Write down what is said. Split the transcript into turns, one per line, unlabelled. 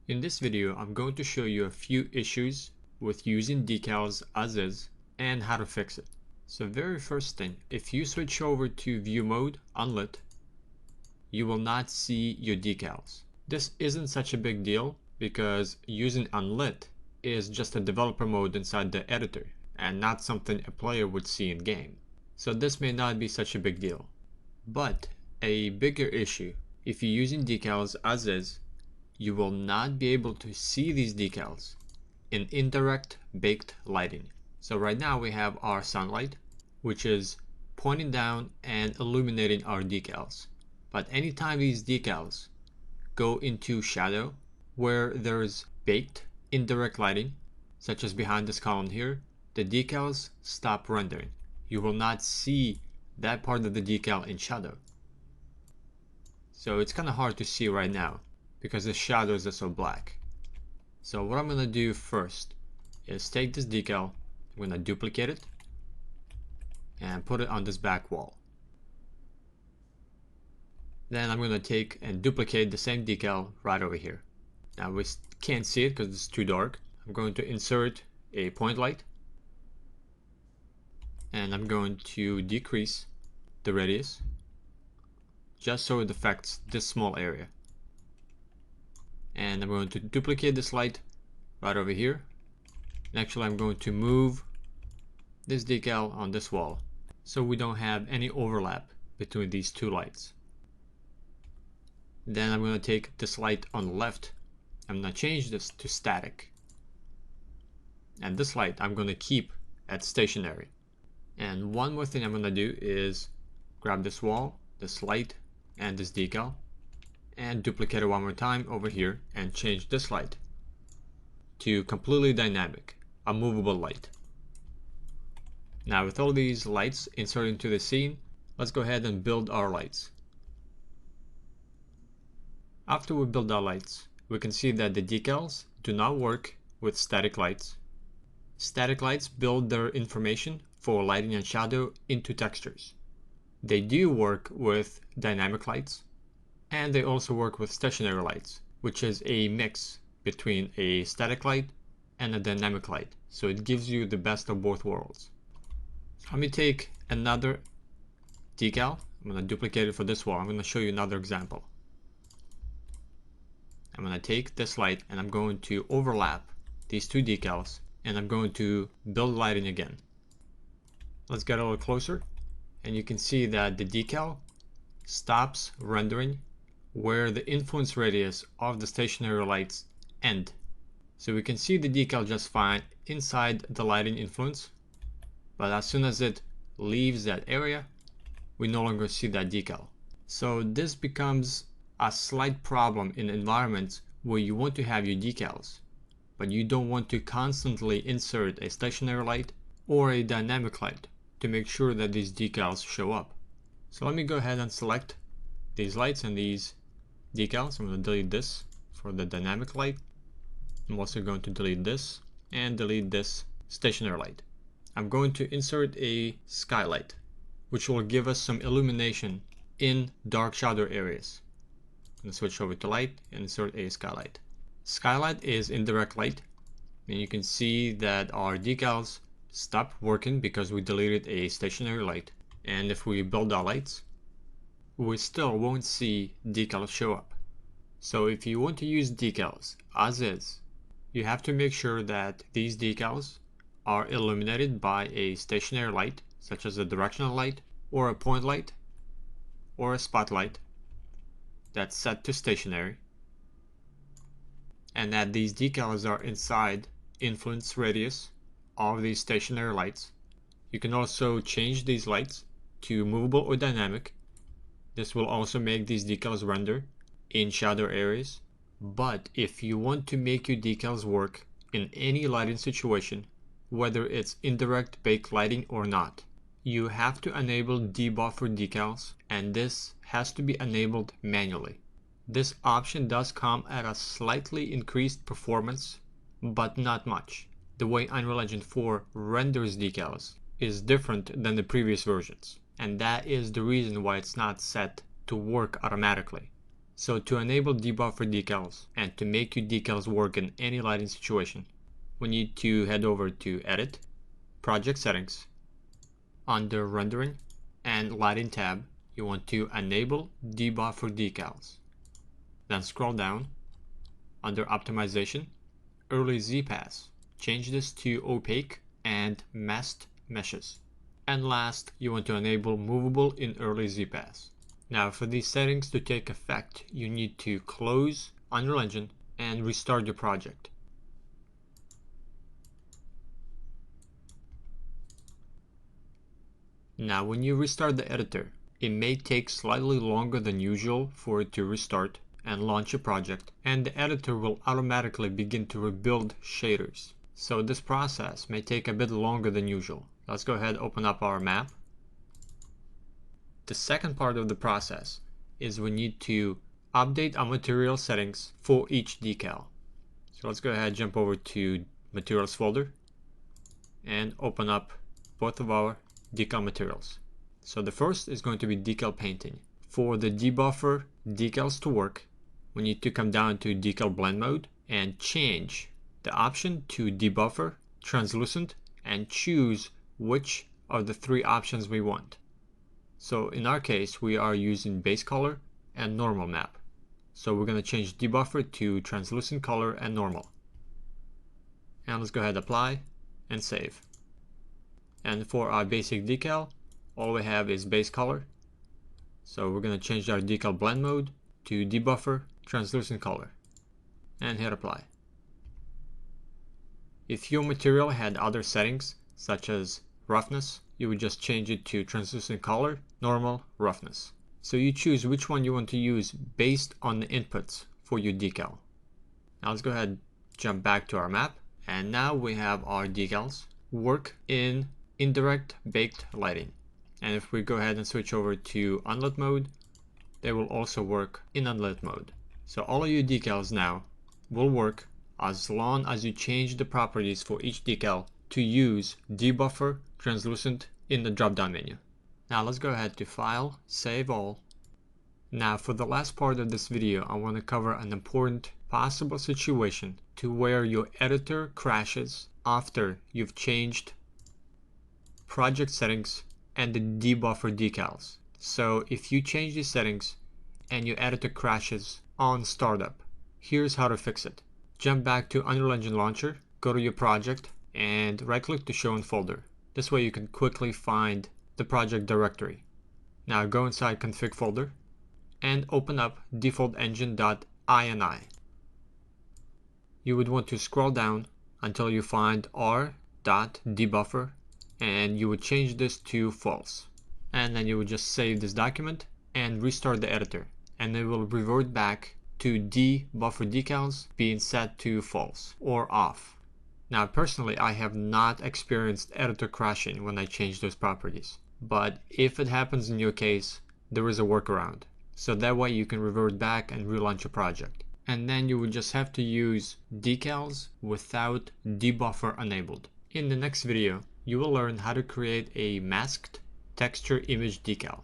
In this video, I'm going to show you a few issues with using decals as is and how to fix it. So very first thing, if you switch over to view mode unlit, you will not see your decals. This isn't such a big deal because using unlit is just a developer mode inside the editor and not something a player would see in game. So this may not be such a big deal. But a bigger issue, if you're using decals as is, you will not be able to see these decals in indirect baked lighting. So right now we have our sunlight, which is pointing down and illuminating our decals. But anytime these decals go into shadow, where there's baked indirect lighting, such as behind this column here, the decals stop rendering. You will not see that part of the decal in shadow. So it's kind of hard to see right now because the shadows are so black. So what I'm going to do first is take this decal, I'm going to duplicate it and put it on this back wall. Then I'm going to take and duplicate the same decal right over here. Now we can't see it because it's too dark. I'm going to insert a point light and I'm going to decrease the radius just so it affects this small area. And I'm going to duplicate this light right over here. And actually I'm going to move this decal on this wall so we don't have any overlap between these two lights. Then I'm going to take this light on the left. I'm going to change this to static. And this light I'm going to keep at stationary. And one more thing I'm going to do is grab this wall, this light, and this decal, and duplicate it one more time over here and change this light to completely dynamic, a movable light. Now with all these lights inserted into the scene, let's go ahead and build our lights. After we build our lights, we can see that the decals do not work with static lights. Static lights build their information for lighting and shadow into textures. They do work with dynamic lights, and they also work with stationary lights, which is a mix between a static light and a dynamic light. So it gives you the best of both worlds. So let me take another decal. I'm going to duplicate it for this wall. I'm going to show you another example. I'm going to take this light and I'm going to overlap these two decals and I'm going to build lighting again. Let's get a little closer and you can see that the decal stops rendering where the influence radius of the stationary lights end. So we can see the decal just fine inside the lighting influence, but as soon as it leaves that area, we no longer see that decal. So this becomes a slight problem in environments where you want to have your decals, but you don't want to constantly insert a stationary light or a dynamic light to make sure that these decals show up. So let me go ahead and select these lights and these decals. I'm going to delete this for the dynamic light. I'm also going to delete this and delete this stationary light. I'm going to insert a skylight, which will give us some illumination in dark shadow areas. I'm going to switch over to light and insert a skylight. Skylight is indirect light, and you can see that our decals stopped working because we deleted a stationary light. And if we build our lights, we still won't see decals show up. So if you want to use decals as is, you have to make sure that these decals are illuminated by a stationary light, such as a directional light or a point light or a spotlight that's set to stationary, and that these decals are inside influence radius of these stationary lights. You can also change these lights to movable or dynamic. This will also make these decals render in shadow areas. But if you want to make your decals work in any lighting situation, whether it's indirect baked lighting or not, you have to enable debuffer decals, and this has to be enabled manually. This option does come at a slightly increased performance, but not much. The way Unreal Engine 4 renders decals is different than the previous versions, and that is the reason why it's not set to work automatically. So to enable debuffer decals and to make your decals work in any lighting situation, we need to head over to Edit, Project Settings. Under Rendering and Lighting tab, you want to enable debuffer decals. Then scroll down. Under Optimization, Early Z-Pass, change this to Opaque and Masked Meshes. And last, you want to enable Movable in Early Z-Pass. Now for these settings to take effect, you need to close Unreal Engine and restart your project. Now when you restart the editor, it may take slightly longer than usual for it to restart and launch a project, and the editor will automatically begin to rebuild shaders. So this process may take a bit longer than usual. Let's go ahead and open up our map. The second part of the process is we need to update our material settings for each decal. So let's go ahead and jump over to Materials folder and open up both of our decal materials. So the first is going to be decal painting. For the debuffer decals to work, we need to come down to decal blend mode and change the option to debuffer, translucent, and choose which of the three options we want. So in our case, we are using base color and normal map. So we're going to change debuffer to translucent color and normal. And let's go ahead and apply and save. And for our basic decal, all we have is base color. So we're going to change our decal blend mode to debuffer, translucent color, and hit apply. If your material had other settings, such as roughness, you would just change it to translucent color, normal, roughness. So you choose which one you want to use based on the inputs for your decal. Now let's go ahead and jump back to our map. And now we have our decals work in indirect baked lighting. And if we go ahead and switch over to unlit mode, they will also work in unlit mode. So all of your decals now will work as long as you change the properties for each decal to use debuffer translucent in the drop-down menu. Now let's go ahead to File, Save All. Now for the last part of this video, I want to cover an important possible situation to where your editor crashes after you've changed project settings and the debuffer decals. So if you change these settings and your editor crashes on startup, here's how to fix it. Jump back to Unreal Engine Launcher, go to your project, and right click to show in folder. This way you can quickly find the project directory. Now go inside config folder and open up defaultengine.ini. You would want to scroll down until you find r.debuffer, and you would change this to false. And then you would just save this document and restart the editor, and it will revert back to debuffer decals being set to false or off. Now personally, I have not experienced editor crashing when I change those properties, but if it happens in your case, there is a workaround. So that way you can revert back and relaunch your project. And then you would just have to use decals without debuffer enabled. In the next video, you will learn how to create a masked texture image decal.